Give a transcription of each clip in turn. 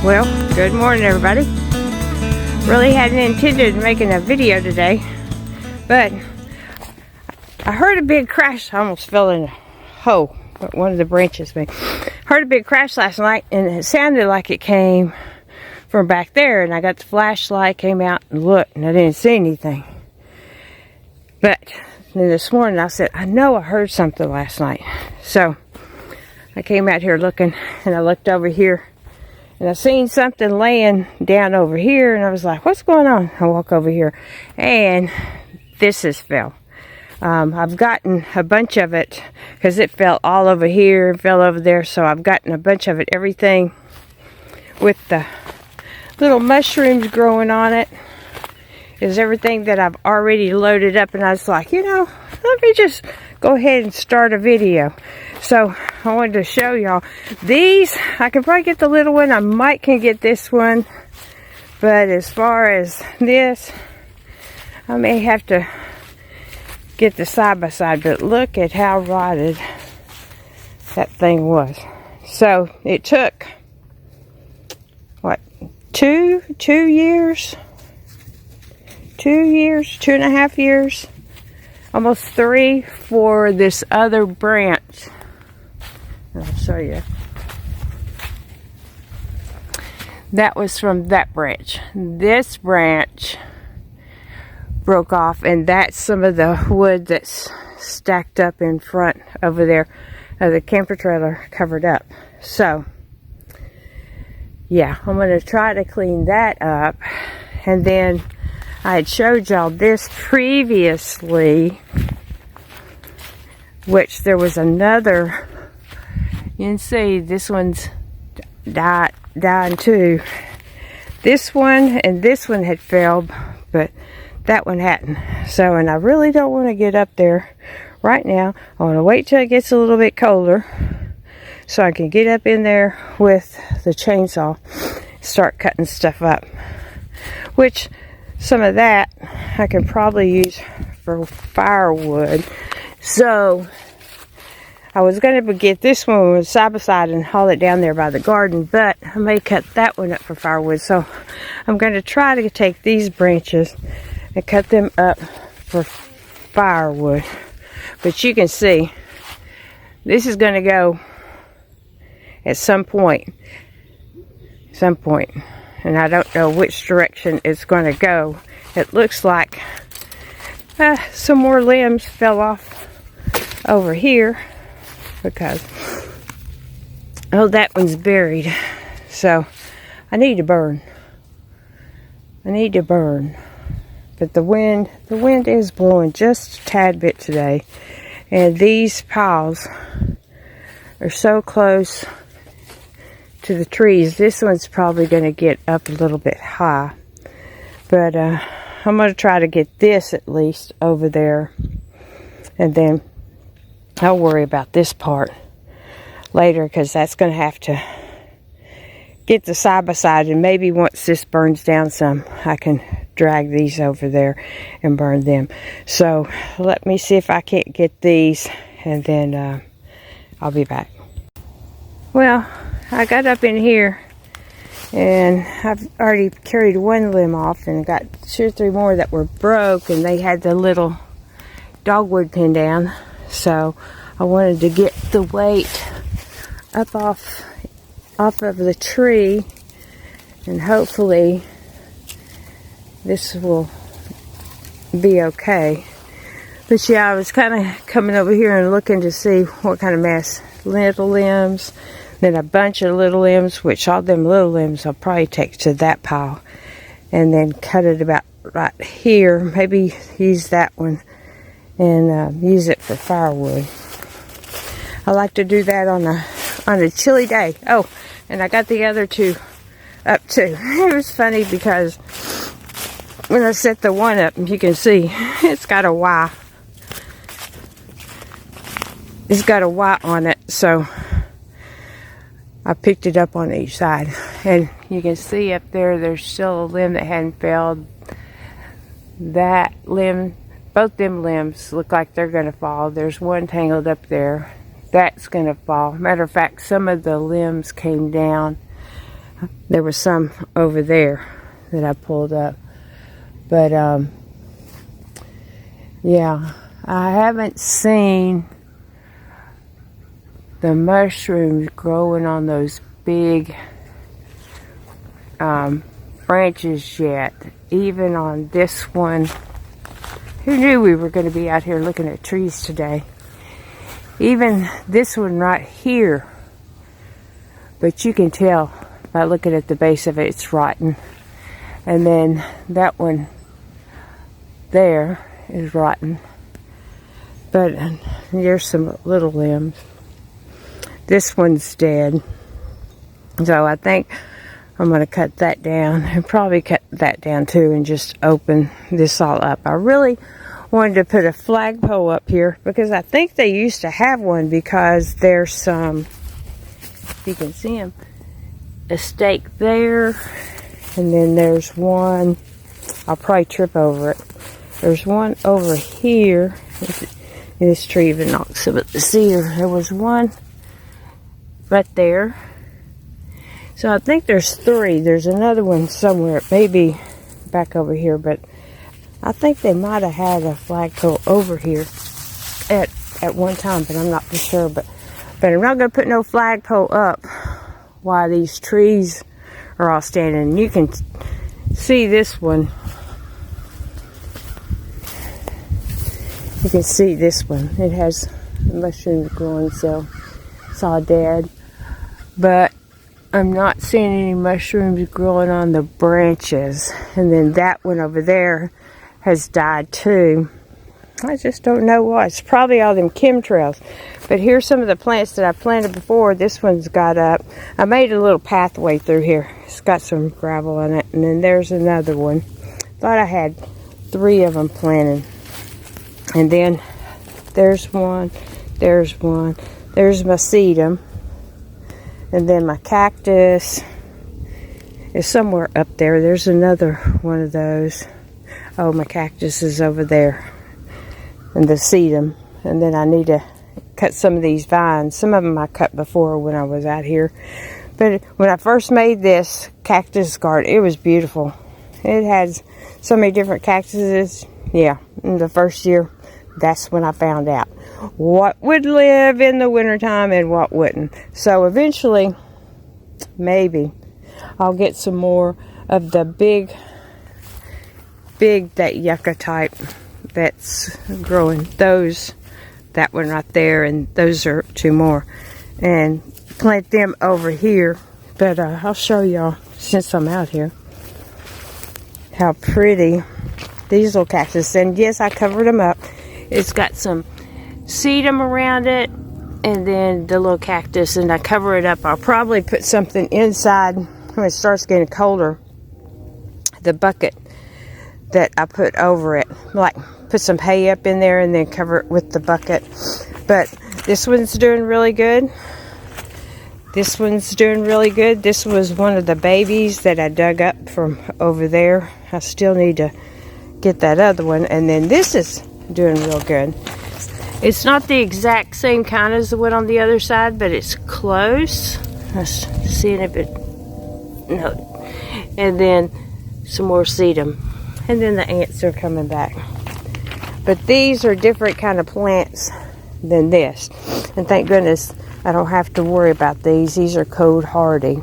Well, good morning everybody. Really hadn't intended making a video today, but I heard a big crash. I almost fell in a hole, but one of the branches. Heard a big crash last night, and it sounded like it came from back there, and I got the flashlight, came out and looked, and I didn't see anything. But then this morning I said, I know I heard something last night. So I came out here looking, and I looked over here, and I seen something laying down over here, and I was like, what's going on? I walk over here, and this has fell. I've gotten a bunch of it, because it fell all over here, and fell over there, so I've gotten a bunch of it, everything with the little mushrooms growing on it is everything that I've already loaded up, and I was like, you know, let me just go ahead and start a video. So I wanted to show y'all these. I can probably get the little one. I might can get this one, but as far as this, I may have to get the side by side. But look at how rotted that thing was. So it took what, two years, 2.5 years, almost 3 for this other branch. I'll show you. That was from that branch. This branch broke off, and that's some of the wood that's stacked up in front over there of the camper trailer covered up. So yeah, I'm going to try to clean that up. And then I had showed y'all this previously, which there was another. You can see this one's dying too. This one and this one had failed, but that one hadn't. So, and I really don't want to get up there right now. I want to wait till it gets a little bit colder so I can get up in there with the chainsaw, start cutting stuff up. Which, some of that I can probably use for firewood. So I was going to get this one side by side and haul it down there by the garden, but I may cut that one up for firewood. So I'm going to try to take these branches and cut them up for firewood. But you can see this is going to go at some point. And I don't know which direction it's going to go. It looks like some more limbs fell off over here, because oh, that one's buried. So I need to burn. But the wind is blowing just a tad bit today, and these piles are so close to the trees. This one's probably going to get up a little bit high, but I'm going to try to get this at least over there, and then I'll worry about this part later, because that's going to have to get the side by side, and maybe once this burns down some, I can drag these over there and burn them. So let me see if I can't get these, and then I'll be back. Well, I got up in here, and I've already carried one limb off, and got 2 or 3 more that were broke, and they had the little dogwood pinned down. So I wanted to get the weight up off of the tree, and hopefully this will be okay. But yeah, I was kind of coming over here and looking to see what kind of mess. Little limbs, then a bunch of little limbs, which all them little limbs I'll probably take to that pile, and then cut it about right here. Maybe use that one and use it for firewood. I like to do that on a chilly day. Oh, and I got the other 2 up too. It was funny because when I set the one up, you can see it's got a Y. It's got a Y on it, so I picked it up on each side. And you can see up there, there's still a limb that hadn't failed. That limb, both them limbs look like they're going to fall. There's one tangled up there. That's going to fall. Matter of fact, some of the limbs came down There was some over there that I pulled up. But, yeah, I haven't seen the mushrooms growing on those big branches yet. Even on this one. Who knew we were going to be out here looking at trees today? Even this one right here. But you can tell by looking at the base of it, it's rotten. And then that one there is rotten. But there's some little limbs. This one's dead. So I think I'm going to cut that down and probably cut that down too and just open this all up. I really wanted to put a flagpole up here because I think they used to have one because there's some, you can see them, a stake there, and then there's one, I'll probably trip over it. There's one over here. This tree even knocks some of the cedar. There was one right there. So I think there's 3. There's another one somewhere. Maybe back over here, but I think they might have had a flagpole over here at one time, but I'm not for sure. But I'm not going to put no flagpole up while these trees are all standing. You can see this one. You can see this one. It has mushrooms growing, so it's all dead. But I'm not seeing any mushrooms growing on the branches. And then that one over there has died too. I just don't know why. It's probably all them chemtrails. But here's some of the plants that I planted before. This one's got up. I made a little pathway through here. It's got some gravel in it. And then there's another one. Thought I had 3 of them planted. And then there's one. There's one. There's my sedum. And then my cactus is somewhere up there. There's another one of those. Oh, my cactus is over there. And the sedum. And then I need to cut some of these vines. Some of them I cut before when I was out here. But when I first made this cactus garden, it was beautiful. It had so many different cactuses. Yeah, in the first year, that's when I found out what would live in the wintertime and what wouldn't. So eventually, maybe, I'll get some more of the big, that yucca type that's growing. That one right there, and those are 2 more. And plant them over here. But I'll show y'all, since I'm out here, how pretty these little cactus. And yes, I covered them up. It's got some sedum around it, and then the little cactus, and I cover it up. I'll probably put something inside when it starts getting colder. The bucket that I put over it, like put some hay up in there and then cover it with the bucket. But this one's doing really good. This one's doing really good. This was one of the babies that I dug up from over there. I still need to get that other one. And then this is doing real good. It's not the exact same kind as the one on the other side, but it's close. Let's see if it, no. And then some more sedum. And then the ants are coming back. But these are different kind of plants than this. And thank goodness I don't have to worry about these. These are cold hardy.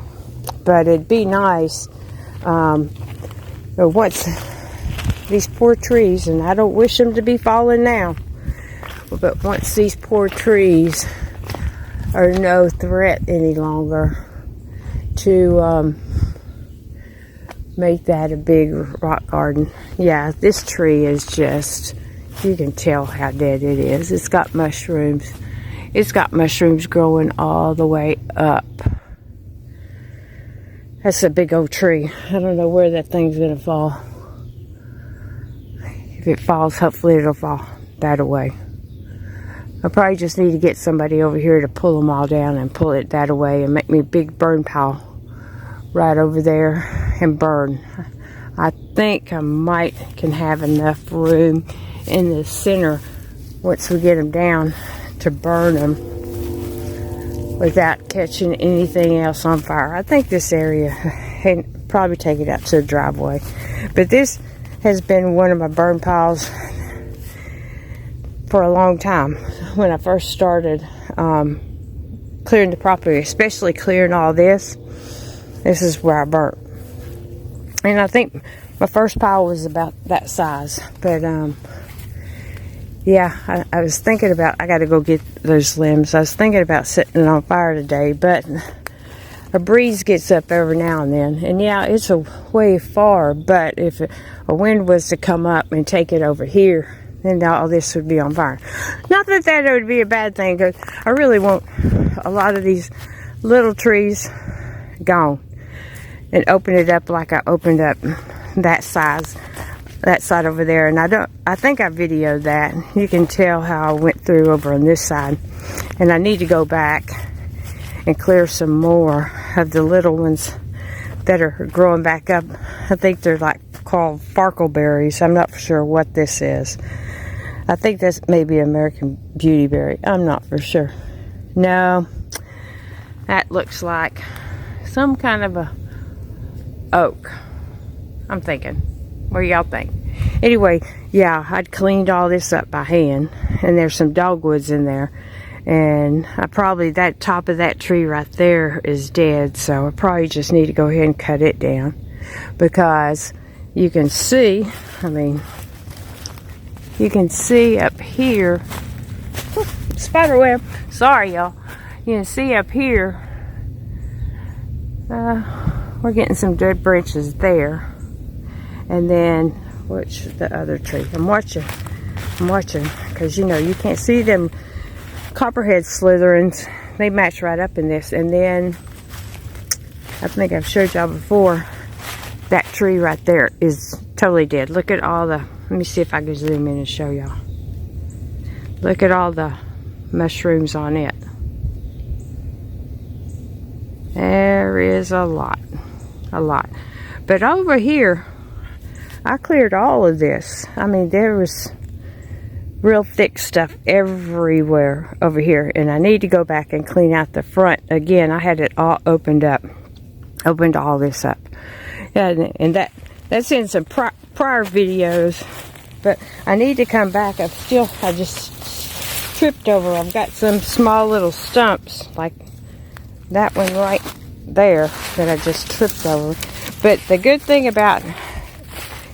But it'd be nice, once these poor trees, and I don't wish them to be falling now, but once these poor trees are no threat any longer, to make that a big rock garden. Yeah, this tree is just, you can tell how dead it is. It's got mushrooms. It's got mushrooms growing all the way up. That's a big old tree. I don't know where that thing's gonna fall. If it falls, hopefully it'll fall that away. I probably just need to get somebody over here to pull them all down and pull it that away and make me a big burn pile right over there and burn. I think I might can have enough room in the center once we get them down to burn them. without catching anything else on fire. I think this area, and probably take it out to the driveway. But this has been one of my burn piles for a long time. When I first started clearing the property, especially clearing all this, this is where I burnt. And I think my first pile was about that size. But yeah, I was thinking about, I got to go get those limbs. I was thinking about setting it on fire today, but a breeze gets up every now and then. And yeah, it's a way far, but if a wind was to come up and take it over here, then all this would be on fire. Not that that would be a bad thing, because I really want a lot of these little trees gone. And open it up like I opened up that size, that side over there. And I think I videoed that. You can tell how I went through over on this side. And I need to go back and clear some more of the little ones that are growing back up. I think they're like called farkleberries. I'm not for sure what this is. I think that's maybe American Beauty Berry. I'm not for sure. No, that looks like some kind of a oak, I'm thinking. What do y'all think? Anyway, yeah, I'd cleaned all this up by hand, and there's some dogwoods in there, and I probably, that top of that tree right there is dead, so I probably just need to go ahead and cut it down, because you can see, I mean, you can see up here, spider web, sorry y'all, you can see up here, we're getting some dead branches there. And then, what's the other tree? I'm watching, because you know, you can't see them copperhead slitherings. They match right up in this. And then, I think I've showed y'all before, that tree right there is totally dead. Look at all the, let me see if I can zoom in and show y'all. Look at all the mushrooms on it. There is a lot. But over here, I cleared all of this. I mean, there was real thick stuff everywhere over here, and I need to go back and clean out the front again. I had it all opened all this up, and that's in some prior videos. But I need to come back. I just tripped over. I've got some small little stumps like that one right there that I just tripped over. But the good thing about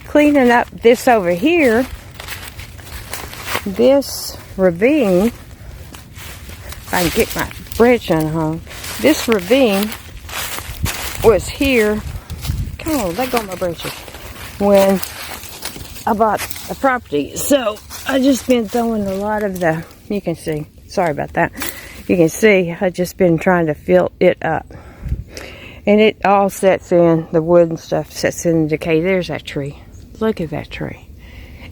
cleaning up this over here, this ravine, if I can get my branch unhung, this ravine was here, come on, let go of my branches, when I bought the property. So I just been throwing a lot of the, you can see, sorry about that, you can see I just been trying to fill it up. And it all sets in, the wood and stuff sets in decay. There's that tree. Look at that tree.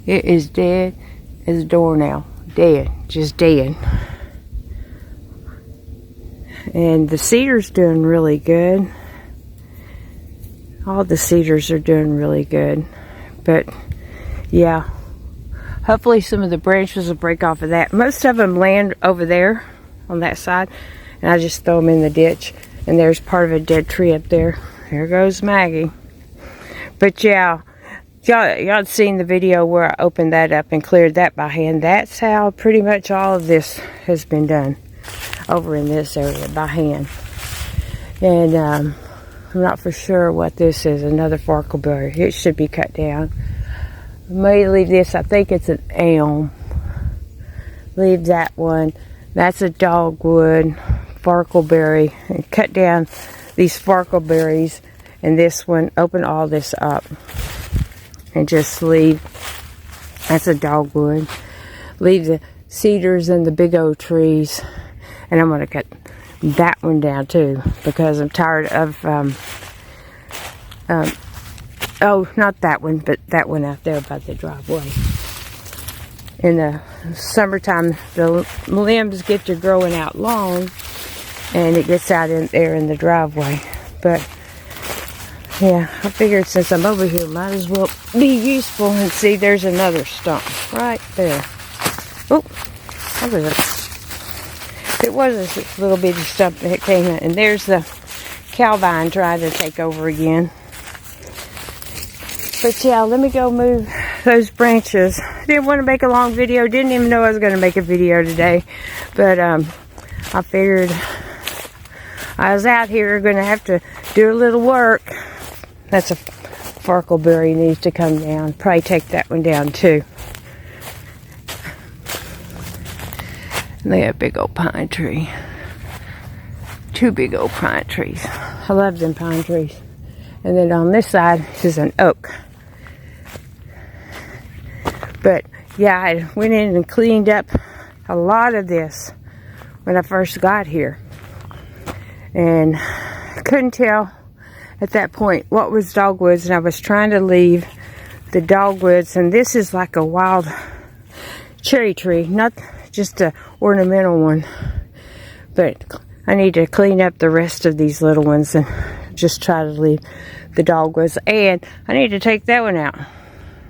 It is dead as a door now. Dead. Just dead. And the cedar's doing really good. All the cedars are doing really good. But, yeah. Hopefully some of the branches will break off of that. Most of them land over there on that side. And I just throw them in the ditch. And there's part of a dead tree up there. There goes Maggie. But yeah, y'all seen the video where I opened that up and cleared that by hand. That's how pretty much all of this has been done over in this area by hand. And I'm not for sure what this is. Another farkleberry. It should be cut down. I may leave this. I think it's an elm. Leave that one. That's a dogwood. Farkleberry, and cut down these farkleberries and this one, open all this up and just leave, that's a dogwood, leave the cedars and the big old trees, and I'm going to cut that one down too, because I'm tired of oh, not that one, but that one out there by the driveway. In the summertime, the limbs get to growing out long, and it gets out in there in the driveway. But yeah, I figured since I'm over here, might as well be useful. And see, there's another stump right there. Oh, It was this little bitty stump that came in. And there's the cow vine trying to take over again. But yeah, let me go move those branches. Didn't want to make a long video. Didn't even know I was going to make a video today. But I figured I was out here going to have to do a little work. That's a farkleberry needs to come down. Probably take that one down too. And they got a big old pine tree. 2 big old pine trees. I love them pine trees. And then on this side is an oak. But yeah, I went in and cleaned up a lot of this when I first got here. And I couldn't tell at that point what was dogwoods, and I was trying to leave the dogwoods. And this is like a wild cherry tree, not just an ornamental one. But I need to clean up the rest of these little ones and just try to leave the dogwoods. And I need to take that one out.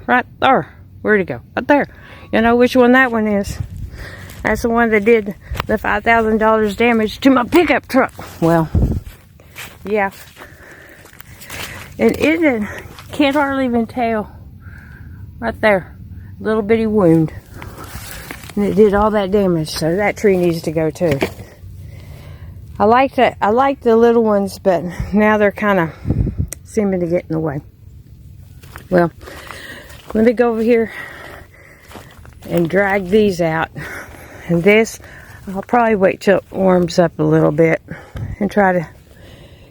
Right there. Where'd it go? Right there. You know which one that one is. That's the one that did the $5,000 damage to my pickup truck. Well, yeah. And it can't hardly even tell. Right there. Little bitty wound. And it did all that damage. So that tree needs to go too. I like the little ones, but now they're kind of seeming to get in the way. Well, let me go over here and drag these out. And this, I'll probably wait till it warms up a little bit and try to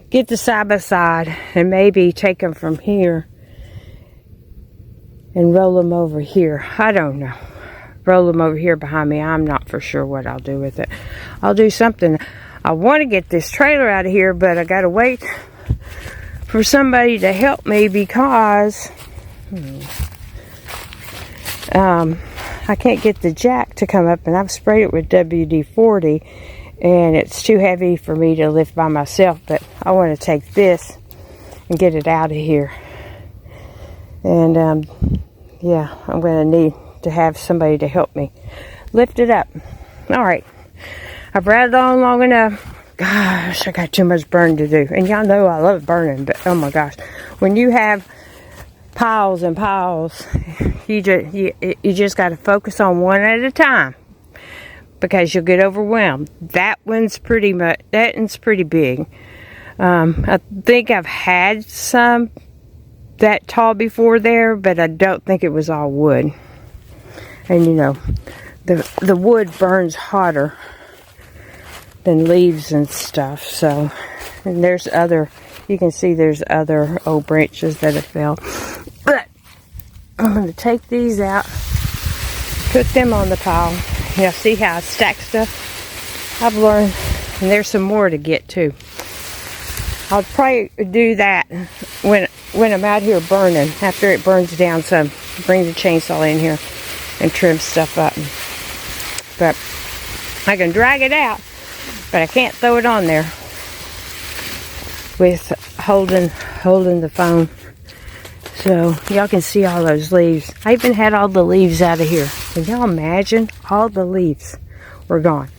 get the side by side and maybe take them from here and roll them over here. I don't know. Roll them over here behind me. I'm not for sure what I'll do with it. I'll do something. I want to get this trailer out of here, but I got to wait for somebody to help me because I can't get the jack to come up, and I've sprayed it with WD-40 and it's too heavy for me to lift by myself. But I want to take this and get it out of here. And yeah, I'm going to need to have somebody to help me lift it up. All right, I've rattled on long enough. Gosh, I got too much burning to do. And y'all know I love burning, but oh my gosh, when you have piles and piles, you just got to focus on one at a time because you'll get overwhelmed. That one's pretty big. I think I've had some that tall before there, but I don't think it was all wood. And you know, the wood burns hotter than leaves and stuff. So, and there's other, you can see there's other old branches that have fell. But I'm going to take these out, put them on the pile. You know, see how I stack stuff? I've learned, and there's some more to get too. I'll probably do that when I'm out here burning, after it burns down some. Bring the chainsaw in here and trim stuff up. But I can drag it out, but I can't throw it on there with holding the phone. So y'all can see all those leaves. I even had all the leaves out of here. Can y'all imagine? All the leaves were gone.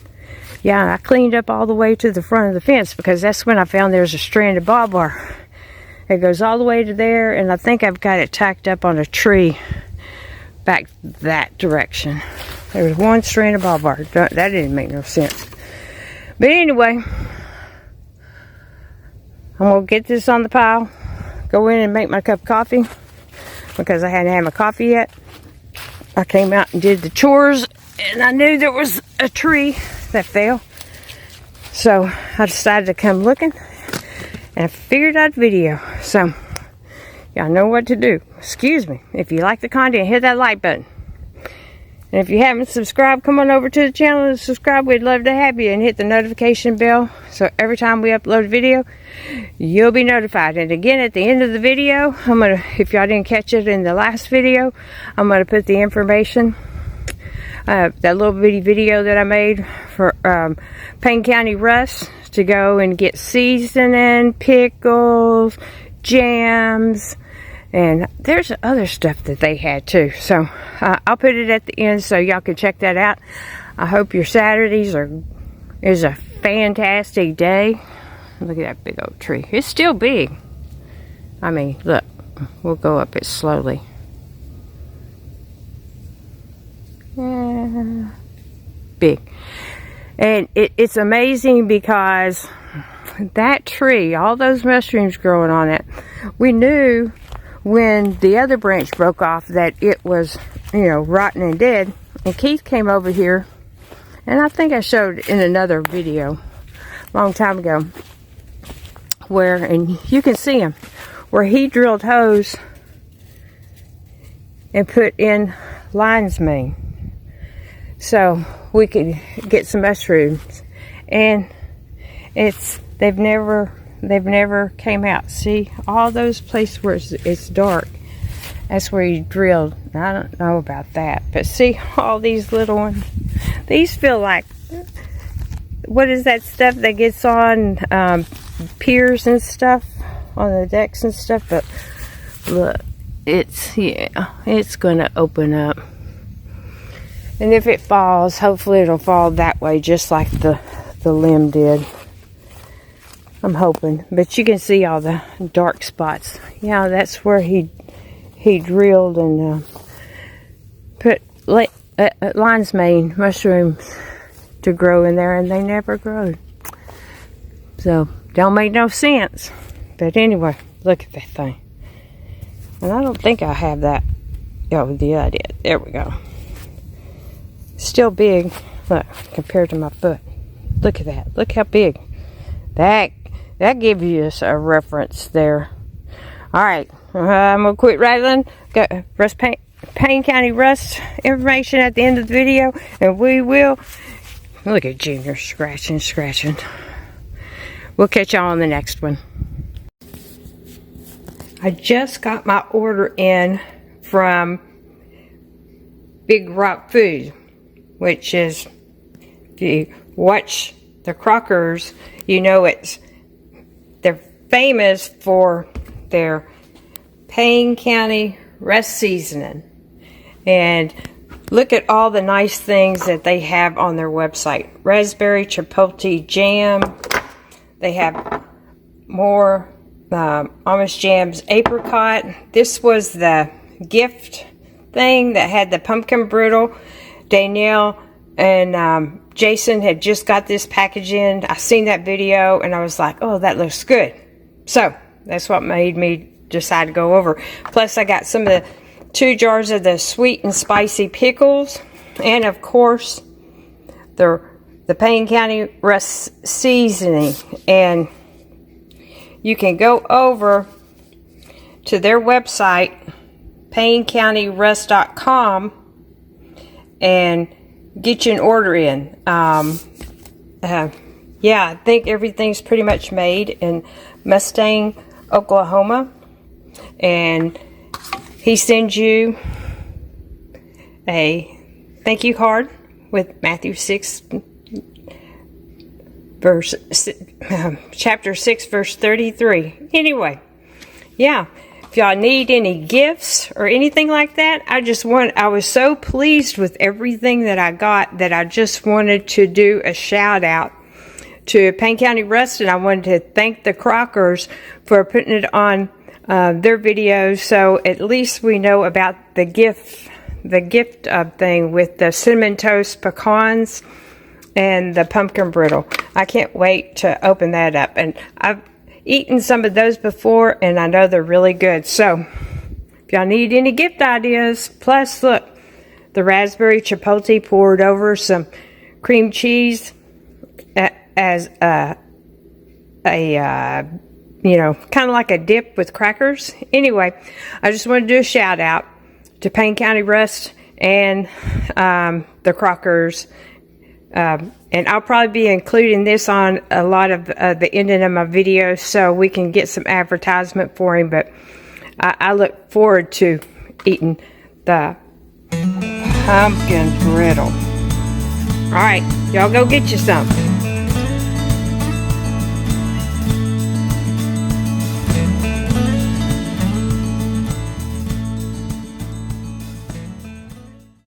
Yeah, I cleaned up all the way to the front of the fence because that's when I found there's a strand of barbed wire. It goes all the way to there, and I think I've got it tacked up on a tree back that direction. There was one strand of barbed wire. That didn't make no sense. But anyway, I'm going to get this on the pile, go in and make my cup of coffee because I hadn't had my coffee yet. I came out and did the chores, and I knew there was a tree that fell. So I decided to come looking, and I figured I'd video. So y'all know what to do. Excuse me. If you like the content, hit that like button. And if you haven't subscribed, come on over to the channel and subscribe. We'd love to have you. And hit the notification bell so every time we upload a video, you'll be notified. And again, at the end of the video, if y'all didn't catch it in the last video, I'm going to put the information, that little bitty video that I made for Payne County Russ to go and get seasoning, pickles, jams, and there's other stuff that they had too. So I'll put it at the end so y'all can check that out. I hope your Saturdays are It was a fantastic day. Look at that big oak tree. It's still big. I mean, look. We'll go up it slowly. Big. And it's amazing because that tree, all those mushrooms growing on it, we knew when the other branch broke off that it was, you know, rotten and dead. And Keith came over here, and I think I showed in another video a long time ago where, and you can see him, where he drilled holes and put in lion's mane so we could get some mushrooms. And they've never came out. See, all those places where it's dark, that's where he drilled. I don't know about that, but see all these little ones. These feel like, what is that stuff that gets on piers and stuff, on the decks and stuff? But look, it's gonna open up, and if it falls, hopefully it'll fall that way, just like the limb did. I'm hoping. But you can see all the dark spots. Yeah, that's where he drilled and put lion's mane mushrooms to grow in there, and they never grow. So don't make no sense. But anyway, look at that thing. And I don't think I have that. Oh, yeah, I did. There we go. Still big. Look, compared to my foot. Look at that. Look how big. That gives you a reference there. All right. I'm going to quit rattling. Got Payne County Rust information at the end of the video. And we will... Look at Junior scratching. We'll catch y'all on the next one. I just got my order in from Big Rock Food, which is, if you watch the Crockers, you know they're famous for their Payne County Rust seasoning. And look at all the nice things that they have on their website. Raspberry chipotle jam. They have more Amish jams, apricot. This was the gift thing that had the pumpkin brittle. Danielle and Jason had just got this package in. I seen that video and I was like, oh, that looks good. So that's what made me decide to go over. Plus I got some of the 2 jars of the sweet and spicy pickles, and of course the Payne County Rust seasoning. And you can go over to their website, PayneCountyRust.com, and get you an order in. Yeah, I think everything's pretty much made in Mustang, Oklahoma. And he sends you a thank you card with Matthew 6, chapter 6, verse 33. Anyway, yeah, if y'all need any gifts or anything like that, I was so pleased with everything that I got that I just wanted to do a shout out to Payne County Rust, and I wanted to thank the Crockers for putting it on their videos, so at least we know about the gift thing with the cinnamon toast pecans and the pumpkin brittle. I can't wait to open that up, and I've eaten some of those before and I know they're really good. So if y'all need any gift ideas, plus look, the raspberry chipotle poured over some cream cheese as you know, kind of like a dip with crackers. Anyway, I just want to do a shout out to Payne County Rust and the Crockers. And I'll probably be including this on a lot of the ending of my videos so we can get some advertisement for him. But I look forward to eating the pumpkin brittle. All right, y'all go get you some.